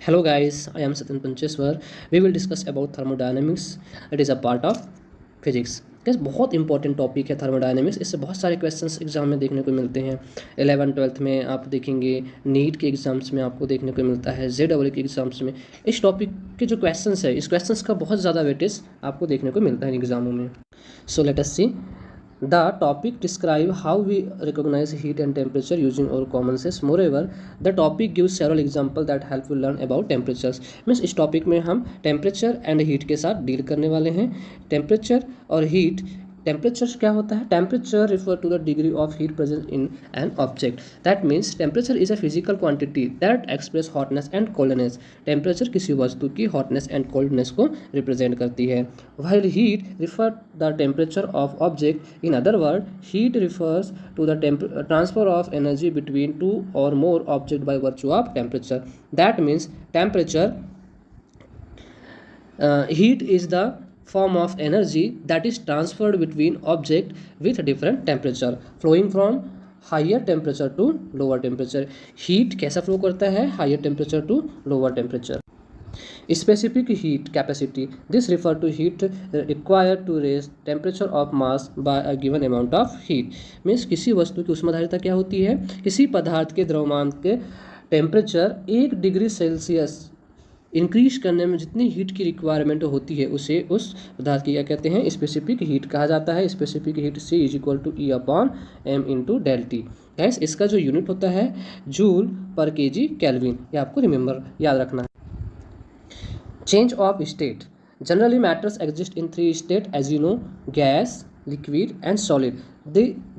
Hello guys, I am Satyan Pancheswar. We will discuss about thermodynamics. It is a part of physics. Gas बहुत important topic है thermodynamics. इससे बहुत सारे questions exam में देखने को मिलते हैं। 11th-12th में आप देखेंगे, नीट के एग्जाम्स में आपको देखने को मिलता है, JEE के एग्जाम्स में। इस टॉपिक के जो क्वेश्चंस है, इस क्वेश्चंस का बहुत ज़्यादा वेटेज आपको देखने को मिलता है एग्जामों में। So let us see the topic describe how we recognize heat and temperature using our common sense. Moreover, the topic gives several examples that help you learn about temperatures. Means इस topic में हम temperature and heat के साथ deal करने वाले हैं। Temperature और heat. Temperature क्या होता है? Temperature refer to the degree of heat present in an object. That means temperature is a physical quantity that express hotness and coldness. Temperature किसी वस्तु की हॉटनेस एंड कोल्डनेस को रिप्रेजेंट करती है। While heat refer the temperature of object. In other word, heat refers to the transfer of energy between two or more objects by virtue of temperature. That means temperature, heat is the form of energy that is transferred between object with different temperature, flowing from higher temperature to lower temperature. Heat कैसा flow करता है? Higher temperature to lower temperature. Specific heat capacity. This refers to heat required to raise temperature of mass by a given amount of heat. Means किसी वस्तु की ऊष्माधारिता क्या होती है? किसी पदार्थ के द्रव्यमान के टेम्परेचर 1 डिग्री सेल्सियस इंक्रीज करने में जितनी हीट की रिक्वायरमेंट होती है उसे उस पदार्थ की क्या कहते हैं? स्पेसिफिक हीट कहा जाता है। Specific heat C = E/m × ΔT। Gas इसका जो यूनिट होता है जूल पर kg केल्विन। ये आपको रिमेंबर याद रखना है। Change of state. Generally matters exist in 3 states, as you know: gas, liquid and solid.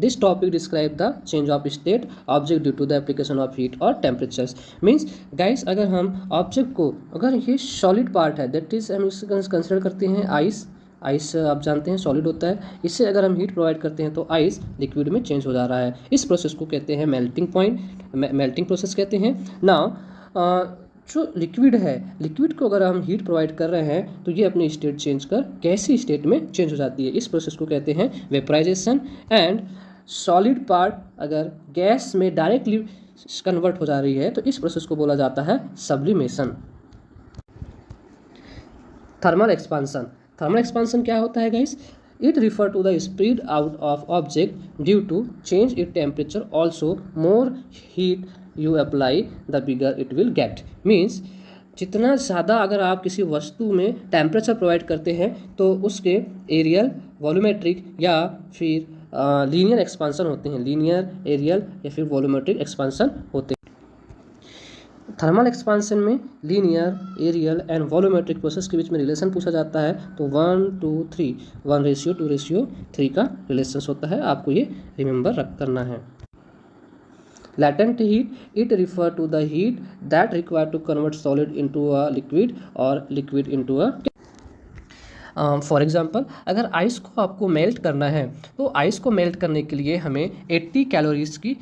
This topic describe the change of state object due to the application of heat or temperatures. Means guys, अगर हम object को, अगर ये solid part है, that is हम इसे consider करते हैं आइस। आइस आप जानते हैं सॉलिड होता है। इससे अगर हम हीट प्रोवाइड करते हैं तो आइस लिक्विड में चेंज हो जा रहा है। इस प्रोसेस को कहते हैं मेल्टिंग पॉइंट, मेल्टिंग प्रोसेस कहते हैं। नाउ जो लिक्विड है, लिक्विड को अगर हम हीट प्रोवाइड कर रहे हैं तो ये अपनी स्टेट चेंज कर गैसी स्टेट में चेंज हो जाती है। इस प्रोसेस को कहते हैं वेपराइजेशन। एंड सॉलिड पार्ट अगर गैस में डायरेक्टली कन्वर्ट हो जा रही है तो इस प्रोसेस को बोला जाता है sublimation. Thermal expansion. Thermal expansion क्या होता है guys? It refer to the spread out of object due to change in temperature. Also, more heat you apply, the bigger it will get. Means जितना ज़्यादा अगर आप किसी वस्तु में टेम्परेचर प्रोवाइड करते हैं तो उसके एरियल, वॉल्यूमेट्रिक या फिर लीनियर एक्सपांसन होते हैं। लीनियर, एरियल या फिर वॉल्यूमेट्रिक एक्सपांसन होते हैं। थर्मल एक्सपांसन में linear, areal and volumetric process के बीच में रिलेशन पूछा जाता है तो 1:3, 1:2:3 का रिलेशन होता है। आपको ये रिमेंबर करना है। Latent heat, it refer to the heat that required to convert solid into a liquid or liquid into a for example, अगर आइस को आपको मेल्ट करना है तो आइस को मेल्ट करने के लिए हमें 80 कैलोरीज की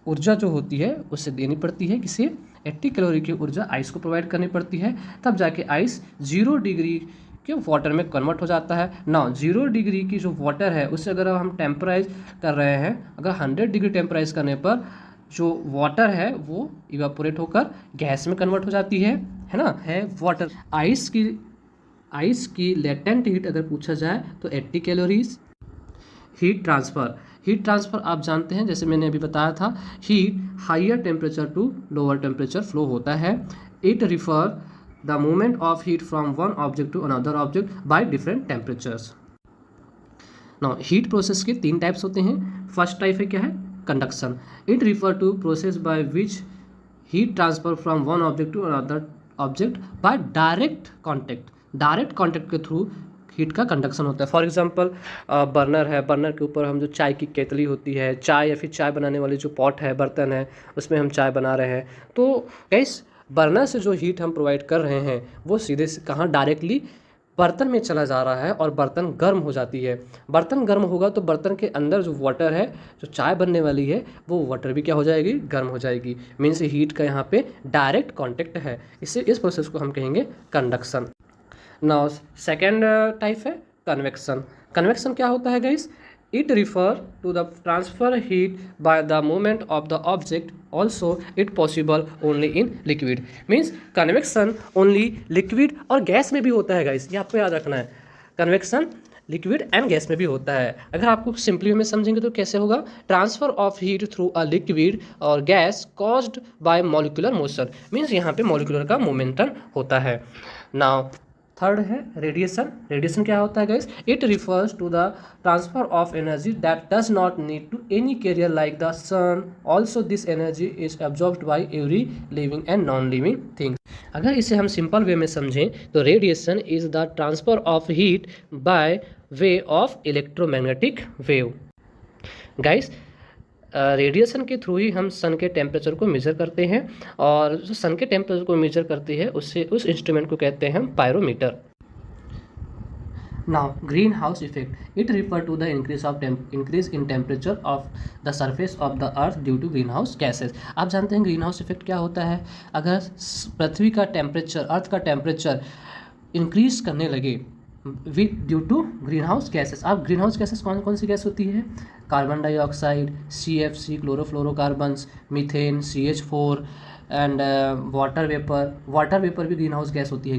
ऊर्जा जो होती है उससे देनी पड़ती है। किसे? 80 कैलोरी की ऊर्जा आइस को प्रोवाइड करनी पड़ती है, तब जाके आइस 0 डिग्री के वाटर में कन्वर्ट हो जाता है। ना 0 डिग्री की जो वाटर है उसे अगर हम टेम्पराइज कर रहे हैं, अगर 100 डिग्री टेम्पराइज करने पर जो वाटर है वो इवापोरेट होकर गैस में कन्वर्ट हो जाती है ना, है वाटर। आइस की लेटेंट हीट अगर पूछा जाए तो 80 calories. Heat transfer. Heat transfer आप जानते हैं, जैसे मैंने अभी बताया था, heat higher temperature to lower temperature flow होता है। It refer the movement of heat from one object to another object by different temperatures. Now heat process के 3 टाइप्स होते हैं। फर्स्ट टाइप है क्या है? Conduction. It refer to process by which heat transfer from one object to another object by direct contact. Direct contact के through heat का conduction होता है। फॉर एग्जांपल, बर्नर है, बर्नर के ऊपर हम जो चाय की केतली होती है, चाय या फिर चाय बनाने वाली जो पॉट है, बर्तन है, उसमें हम चाय बना रहे हैं तो गैस बर्नर से जो हीट हम प्रोवाइड कर रहे हैं वो सीधे से कहाँ? डायरेक्टली बर्तन में चला जा रहा है और बर्तन गर्म हो जाती है। बर्तन गर्म होगा तो बर्तन के अंदर जो वाटर है, जो चाय बनने वाली है, वो वाटर भी क्या हो जाएगी? गर्म हो जाएगी। मीन्स हीट का यहाँ पे डायरेक्ट कॉन्टैक्ट है। इससे इस प्रोसेस को हम कहेंगे कंडक्शन। नाउ सेकेंड टाइप है कन्वेक्शन। कन्वेक्शन क्या होता है guys? It refers to the transfer heat by the movement of the object. Also, it possible only in liquid. Means convection only liquid और गैस में भी होता है गाइस, ये आपको याद रखना है. कन्वेक्शन लिक्विड एंड गैस में भी होता है. अगर आपको सिंपली में समझेंगे तो कैसे होगा, transfer of heat through a liquid और gas caused by molecular motion. Means यहाँ पे मॉलिक्यूलर का मोमेंटम होता है. नाउ थर्ड है रेडिएशन. रेडिएशन क्या होता है guys, it refers to the transfer of energy that does not need to any carrier like the sun. Also this energy is absorbed by every living and non living things. अगर इसे हम simple way में समझें तो radiation is the transfer of heat by way of electromagnetic wave. Guys radiation के through ही हम सन के temperature को मेजर करते हैं, और जो सन के टेम्परेचर को मेजर करती है उससे उस इंस्ट्रूमेंट को कहते हैं हम pyrometer. Now greenhouse effect, it refer to the increase in temperature of the surface of the earth due to greenhouse gases. आप जानते हैं ग्रीन हाउस इफेक्ट क्या होता है. अगर पृथ्वी का टेम्परेचर, अर्थ का टेम्परेचर इंक्रीज करने लगे with due to greenhouse gases. अब ग्रीन हाउस गैसेस कौन कौन सी गैस होती है, carbon dioxide, CFC chlorofluorocarbons, methane, CH4 and water vapour. Water vapour भी ग्रीन हाउस गैस होती है.